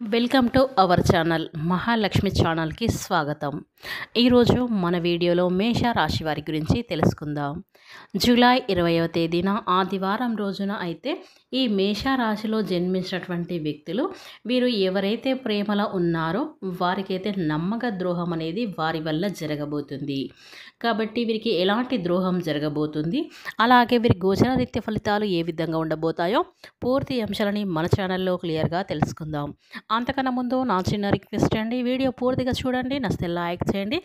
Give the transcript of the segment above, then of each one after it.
Welcome to our channel Mahalakshmi ఛానల్కి స్వాగతం. ఈరోజు మన వీడియోలో మేష రాశి వారి గురించి తెలుసుకుందాం. జూలై 20వ తేదీన ఆదివారం రోజున అయితే ఈ మేష రాశిలో జన్మించినటువంటి వ్యక్తులు వీరు ఎవరైతే ప్రేమలో ఉన్నారో వారికైతే నమ్మక ద్రోహం అనేది వారి వల్ల జరగబోతుంది. కాబట్టి వీరికి ఎలాంటి ద్రోహం జరగబోతుంది, అలాగే వీరి గోచరరీత్య ఫలితాలు ఏ విధంగా ఉండబోతాయో పూర్తి అంశాలని మన ఛానల్లో క్లియర్గా తెలుసుకుందాం. అంతకన్నా ముందు నా చిన్న రిక్వెస్ట్ అండి, వీడియో పూర్తిగా చూడండి, నచ్చితే లైక్ చేయండి.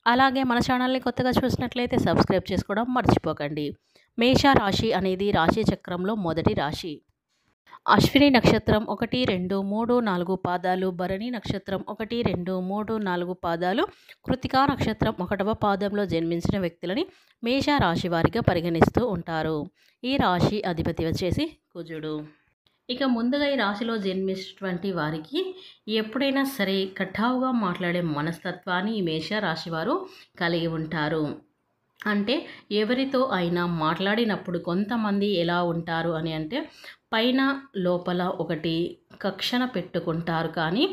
అలాగే మన ఛానల్ని కొత్తగా చూసినట్లయితే సబ్స్క్రైబ్ చేసుకోవడం మర్చిపోకండి. మేష రాశి అనేది రాశి చక్రంలో మొదటి రాశి. అశ్విని నక్షత్రం 1, 2, 3, 4 పాదాలు, భరణి నక్షత్రం 1, 2, 3, 4 పాదాలు, కృతికా నక్షత్రం 1వ పాదంలో జన్మించిన వ్యక్తులని మేష రాశి వారిగా పరిగణిస్తూ ఉంటారు. ఈ రాశి అధిపతి వచ్చేసి కుజుడు. ఇక ముందుగా ఈ రాశిలో జన్మించినటువంటి వారికి ఎప్పుడైనా సరే కఠావుగా మాట్లాడే మనస్తత్వాన్ని ఈ మేష రాశి వారు కలిగి ఉంటారు. అంటే ఎవరితో అయినా మాట్లాడినప్పుడు కొంతమంది ఎలా ఉంటారు అని అంటే పైన లోపల ఒకటి కక్షణ పెట్టుకుంటారు, కానీ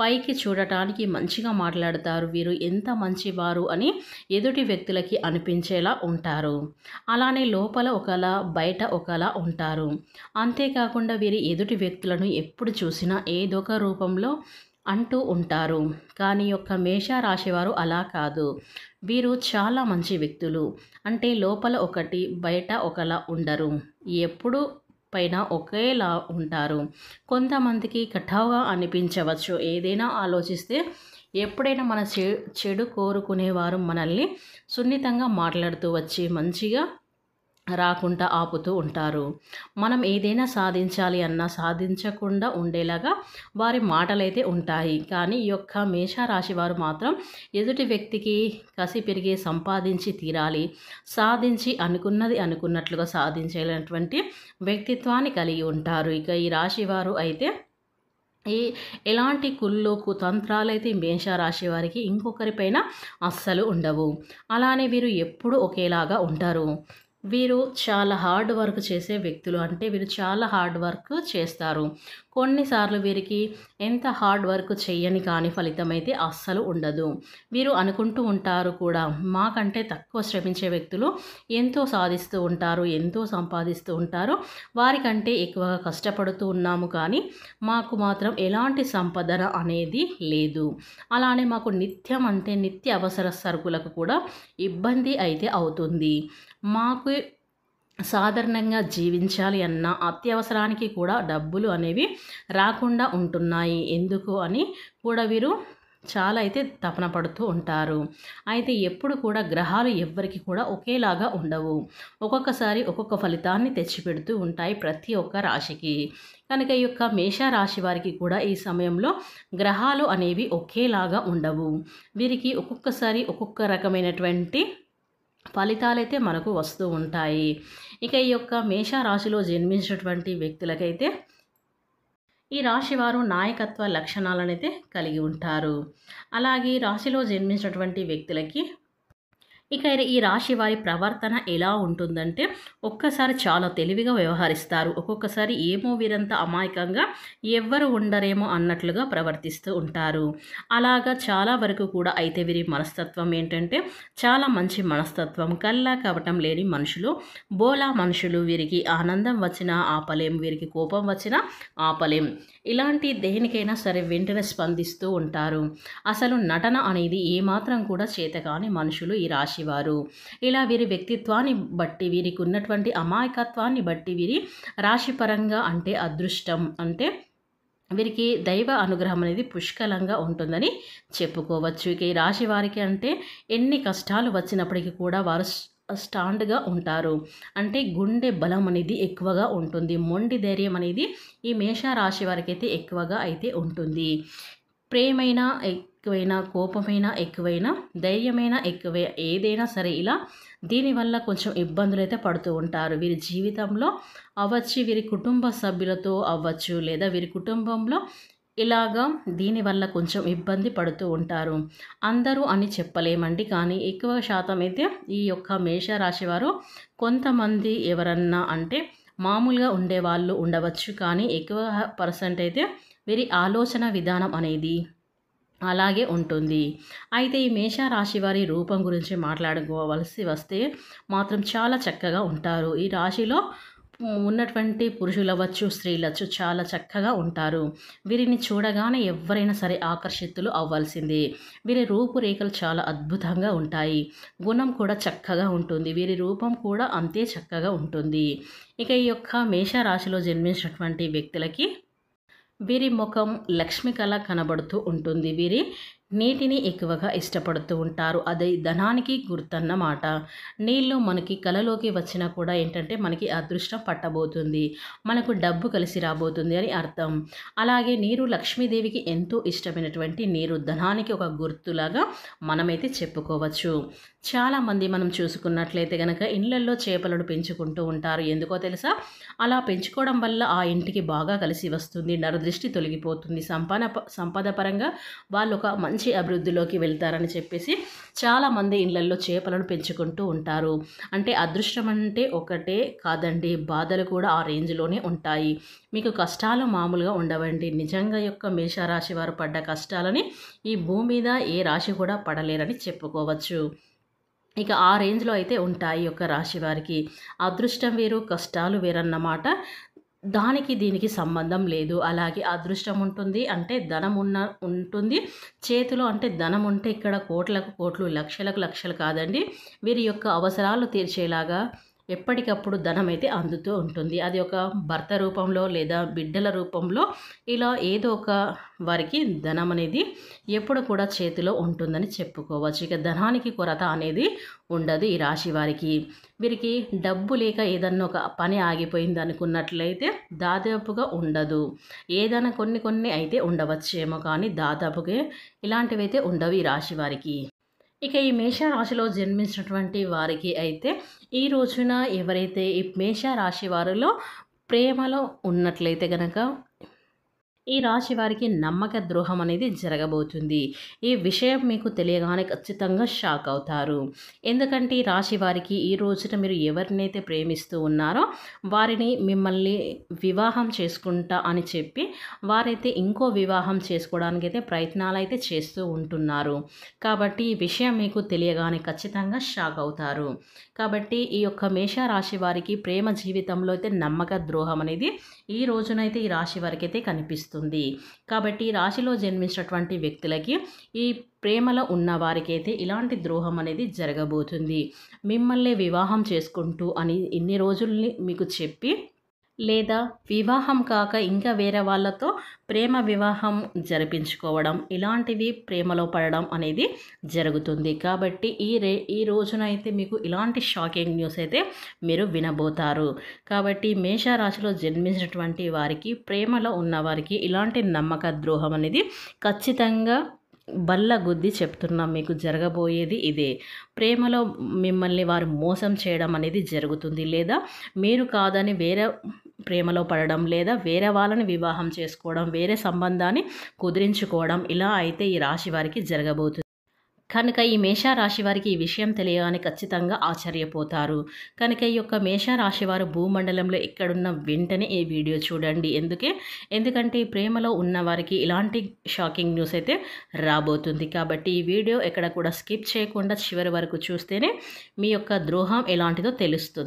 పైకి చూడటానికి మంచిగా మాట్లాడతారు. వీరు ఎంత మంచివారు అని ఎదుటి వ్యక్తులకి అనిపించేలా ఉంటారు. అలానే లోపల ఒకలా బయట ఒకలా ఉంటారు. అంతేకాకుండా వీరి ఎదుటి వ్యక్తులను ఎప్పుడు చూసినా ఏదో ఒక రూపంలో అంటూ ఉంటారు. కానీ యొక్క మేష రాశివారు అలా కాదు. వీరు చాలా మంచి వ్యక్తులు. అంటే లోపల ఒకటి బయట ఒకలా ఉండరు. ఎప్పుడు పైన ఒకేలా ఉంటారు. కొంతమందికి కఠావుగా అనిపించవచ్చు. ఏదైనా ఆలోచిస్తే ఎప్పుడైనా మన చెడు కోరుకునేవారు మనల్ని సున్నితంగా మాట్లాడుతూ వచ్చి మంచిగా రాకుండా ఆపుతూ ఉంటారు. మనం ఏదైనా సాధించాలి అన్నా సాధించకుండా ఉండేలాగా వారి మాటలైతే ఉంటాయి. కానీ ఈ యొక్క మేష రాశి వారు మాత్రం ఎదుటి వ్యక్తికి కసి పెరిగి సంపాదించి తీరాలి, సాధించి అనుకున్నది అనుకున్నట్లుగా సాధించేటువంటి వ్యక్తిత్వాన్ని కలిగి ఉంటారు. ఇక ఈ రాశి వారు అయితే ఎలాంటి కుళ్ళు కుతంత్రాలైతే మేష రాశి వారికి ఇంకొకరిపైన అస్సలు ఉండవు. అలానే వీరు ఎప్పుడూ ఒకేలాగా ఉంటారు. వీరు చాలా హార్డ్ వర్క్ చేసే వ్యక్తులు. అంటే వీరు చాలా హార్డ్ వర్క్ చేస్తారు. కొన్నిసార్లు వీరికి ఎంత హార్డ్ వర్క్ చేయని కానీ ఫలితం అయితే అస్సలు ఉండదు. వీరు అనుకుంటూ ఉంటారు కూడా, మాకంటే తక్కువ శ్రమించే వ్యక్తులు ఎంతో సాధిస్తూ ఉంటారు, ఎంతో సంపాదిస్తూ ఉంటారు, వారికంటే ఎక్కువగా కష్టపడుతూ ఉన్నాము, కానీ మాకు మాత్రం ఎలాంటి సంపదన అనేది లేదు. అలానే మాకు నిత్యం అంటే నిత్య అవసర సరుకులకు కూడా ఇబ్బంది అయితే అవుతుంది. మాకు సాధారణంగా జీవించాలి అన్న అత్యవసరానికి కూడా డబ్బులు అనేవి రాకుండా ఉంటున్నాయి. ఎందుకు అని కూడా వీరు చాలా అయితే తపన పడుతూ ఉంటారు. అయితే ఎప్పుడు కూడా గ్రహాలు ఎవ్వరికి కూడా ఒకేలాగా ఉండవు. ఒక్కొక్కసారి ఒక్కొక్క ఫలితాన్ని తెచ్చిపెడుతూ ఉంటాయి ప్రతి ఒక్క రాశికి. కనుక ఈ యొక్క మేష రాశి వారికి కూడా ఈ సమయంలో గ్రహాలు అనేవి ఒకేలాగా ఉండవు. వీరికి ఒక్కొక్కసారి ఒక్కొక్క రకమైనటువంటి ఫలితాలైతే మనకు వస్తూ ఉంటాయి. ఇక ఈ యొక్క మేష రాశిలో జన్మించినటువంటి వ్యక్తులకైతే ఈ రాశివారు నాయకత్వ లక్షణాలనైతే కలిగి ఉంటారు. అలాగే రాశిలో జన్మించినటువంటి వ్యక్తులకి ఇక ఈ రాశి వారి ప్రవర్తన ఎలా ఉంటుందంటే ఒక్కసారి చాలా తెలివిగా వ్యవహరిస్తారు, ఒక్కొక్కసారి ఏమో వీరంత అమాయకంగా ఎవ్వరు ఉండరేమో అన్నట్లుగా ప్రవర్తిస్తూ ఉంటారు. అలాగా చాలా వరకు కూడా. అయితే వీరి మనస్తత్వం ఏంటంటే చాలా మంచి మనస్తత్వం, కల్లా కపటం లేని మనుషులు, బోలా మనుషులు. వీరికి ఆనందం వచ్చినా ఆపలేం, వీరికి కోపం వచ్చినా ఆపలేం. ఇలాంటి దేనికైనా సరే వెంటనే స్పందిస్తూ ఉంటారు. అసలు నటన అనేది ఏమాత్రం కూడా చేతకాని మనుషులు ఈ రాశివారు. ఇలా వీరి వ్యక్తిత్వాన్ని బట్టి, వీరికి ఉన్నటువంటి అమాయకత్వాన్ని బట్టి వీరి రాశిపరంగా అంటే అదృష్టం అంటే వీరికి దైవ అనుగ్రహం అనేది పుష్కలంగా ఉంటుందని చెప్పుకోవచ్చు. ఇక ఈ రాశి వారికి అంటే ఎన్ని కష్టాలు వచ్చినప్పటికీ కూడా వారు స్టాండ్గా ఉంటారు. అంటే గుండె బలం అనేది ఎక్కువగా ఉంటుంది. మొండి ధైర్యం అనేది ఈ మేష రాశి వారికి అయితే ఎక్కువగా అయితే ఉంటుంది. ప్రేమైనా ఎక్కువైనా, కోపమైనా ఎక్కువైనా, ధైర్యమైనా ఎక్కువే, ఏదైనా సరే ఇలా దీనివల్ల కొంచెం ఇబ్బందులు అయితే పడుతూ ఉంటారు. వీరి జీవితంలో అవ్వచ్చు, వీరి కుటుంబ సభ్యులతో అవ్వచ్చు, లేదా వీరి కుటుంబంలో ఇలాగా దీనివల్ల కొంచెం ఇబ్బంది పడుతూ ఉంటారు. అందరూ అని చెప్పలేమండి, కానీ ఎక్కువ శాతం అయితే ఈ యొక్క మేష రాశి వారు కొంతమంది ఎవరన్నా అంటే మామూలుగా ఉండేవాళ్ళు ఉండవచ్చు, కానీ ఎక్కువ పర్సెంట్ అయితే వీరి ఆలోచన విధానం అనేది అలాగే ఉంటుంది. అయితే ఈ మేషరాశి వారి రూపం గురించి మాట్లాడుకోవాల్సి వస్తే మాత్రం చాలా చక్కగా ఉంటారు. ఈ రాశిలో ఉన్నటువంటి పురుషులవ్వచ్చు, స్త్రీలవచ్చు చాలా చక్కగా ఉంటారు. వీరిని చూడగానే ఎవ్వరైనా సరే ఆకర్షితులు అవ్వాల్సిందే. వీరి రూపురేఖలు చాలా అద్భుతంగా ఉంటాయి. గుణం కూడా చక్కగా ఉంటుంది. వీరి రూపం కూడా అంతే చక్కగా ఉంటుంది. ఇక ఈ యొక్క మేషరాశిలో జన్మించినటువంటి వ్యక్తులకి వీరి ముఖం లక్ష్మి కళ కనబడుతూ ఉంటుంది. వీరి నీటిని ఎక్కువగా ఇష్టపడుతూ ఉంటారు. అది ధనానికి గుర్తన్నమాట. నీళ్ళు మనకి కలలోకి వచ్చినా కూడా ఏంటంటే మనకి అదృష్టం పట్టబోతుంది, మనకు డబ్బు కలిసి రాబోతుంది అని అర్థం. అలాగే నీరు లక్ష్మీదేవికి ఎంతో ఇష్టమైనటువంటి నీరు ధనానికి ఒక గుర్తులాగా మనమైతే చెప్పుకోవచ్చు. చాలామంది మనం చూసుకున్నట్లయితే కనుక ఇళ్లల్లో చేపలను పెంచుకుంటూ ఉంటారు. ఎందుకో తెలుసా? అలా పెంచుకోవడం వల్ల ఆ ఇంటికి బాగా కలిసి వస్తుంది, నరదృష్టి తొలగిపోతుంది, సంపద పరంగా వాళ్ళు ఒక మంచి అభివృద్ధిలోకి వెళ్తారని చెప్పేసి చాలామంది ఇళ్లల్లో చేపలను పెంచుకుంటూ ఉంటారు. అంటే అదృష్టం అంటే ఒకటే కాదండి, బాధలు కూడా ఆ రేంజ్లోనే ఉంటాయి. మీకు కష్టాలు మామూలుగా ఉండవండి. నిజంగా యొక్క మేషరాశి వారు పడ్డ కష్టాలని ఈ భూమి మీద ఏ రాశి కూడా పడలేరని చెప్పుకోవచ్చు. ఇక ఆ రేంజ్లో అయితే ఉంటాయి యొక్క రాశి వారికి. అదృష్టం వేరు, కష్టాలు వేరన్నమాట. దానికి దీనికి సంబంధం లేదు. అలాగే అదృష్టం ఉంటుంది అంటే ధనం ఉంటుంది చేతిలో. అంటే ధనం ఉంటే ఇక్కడ కోట్లకు కోట్లు, లక్షలకు లక్షలు కాదండి. వీరి యొక్క అవసరాలు తీర్చేలాగా ఎప్పటికప్పుడు ధనం అయితే అందుతూ ఉంటుంది. అది ఒక భర్త రూపంలో లేదా బిడ్డల రూపంలో ఇలా ఏదో ఒక వారికి ధనం అనేది ఎప్పుడు కూడా చేతిలో ఉంటుందని చెప్పుకోవచ్చు. ఇక ధనానికి కొరత అనేది ఉండదు ఈ రాశి వారికి. వీరికి డబ్బు లేక ఏదన్నా ఒక పని ఆగిపోయింది అనుకున్నట్లయితే దాదాపుగా ఉండదు. ఏదైనా కొన్ని అయితే ఉండవచ్చేమో, కానీ దాదాపుగా ఇలాంటివి అయితే ఉండవు ఈ రాశి వారికి. ఇక ఈ మేషరాశిలో జన్మించినటువంటి వారికి అయితే ఈ రోజున ఎవరైతే ఈ మేషరాశి వారిలో ప్రేమలో ఉన్నట్లయితే గనక ఈ రాశి వారికి నమ్మక ద్రోహం అనేది జరగబోతుంది. ఈ విషయం మీకు తెలియగానే ఖచ్చితంగా షాక్ అవుతారు. ఎందుకంటే ఈ రాశి వారికి ఈ రోజున మీరు ఎవరినైతే ప్రేమిస్తూ ఉన్నారో వారిని మిమ్మల్ని వివాహం చేసుకుంటా అని చెప్పి వారైతే ఇంకో వివాహం చేసుకోవడానికైతే ప్రయత్నాలు అయితే చేస్తూ ఉంటున్నారు. కాబట్టి ఈ విషయం మీకు తెలియగానే ఖచ్చితంగా షాక్ అవుతారు. కాబట్టి ఈ యొక్క మేషరాశి వారికి ప్రేమ జీవితంలో అయితే నమ్మక ద్రోహం అనేది ఈ రోజునైతే ఈ రాశి వారికి అయితే కనిపిస్తుంది. కాబట్టి ఈ రాశిలో జన్మించినటువంటి వ్యక్తులకి ఈ ప్రేమలో ఉన్న వారికైతే ఇలాంటి ద్రోహం అనేది జరగబోతుంది. మిమ్మల్ని వివాహం చేసుకుంటూ అని ఇన్ని రోజుల్ని మీకు చెప్పి, లేదా వివాహం కాక ఇంకా వేరే వాళ్ళతో ప్రేమ వివాహం జరిపించుకోవడం, ఇలాంటివి ప్రేమలో పడడం అనేది జరుగుతుంది. కాబట్టి ఈ రోజునైతే మీకు ఇలాంటి షాకింగ్ న్యూస్ అయితే మీరు వినబోతారు. కాబట్టి మేషరాశిలో జన్మించినటువంటి వారికి, ప్రేమలో ఉన్నవారికి ఇలాంటి నమ్మక ద్రోహం అనేది ఖచ్చితంగా బల్ల గుద్ది చెప్తున్నాం, మీకు జరగబోయేది ఇదే. ప్రేమలో మిమ్మల్ని వారు మోసం చేయడం అనేది జరుగుతుంది, లేదా మీరు కాదని వేరే ప్రేమలో పడడం, లేదా వేరే వాళ్ళని వివాహం చేసుకోవడం, వేరే సంబంధాన్ని కుదిరించుకోవడం, ఇలా అయితే ఈ రాశి వారికి జరగబోతుంది. కనుక ఈ మేషరాశి వారికి ఈ విషయం తెలియగానే ఖచ్చితంగా ఆశ్చర్యపోతారు. కనుక ఈ యొక్క మేషరాశి వారు భూమండలంలో ఎక్కడున్న వెంటనే ఈ వీడియో చూడండి. ఎందుకంటే ఈ ప్రేమలో ఉన్న వారికి ఇలాంటి షాకింగ్ న్యూస్ అయితే రాబోతుంది. కాబట్టి ఈ వీడియో ఎక్కడ కూడా స్కిప్ చేయకుండా చివరి వరకు చూస్తేనే మీ యొక్క ద్రోహం ఎలాంటిదో తెలుస్తుంది.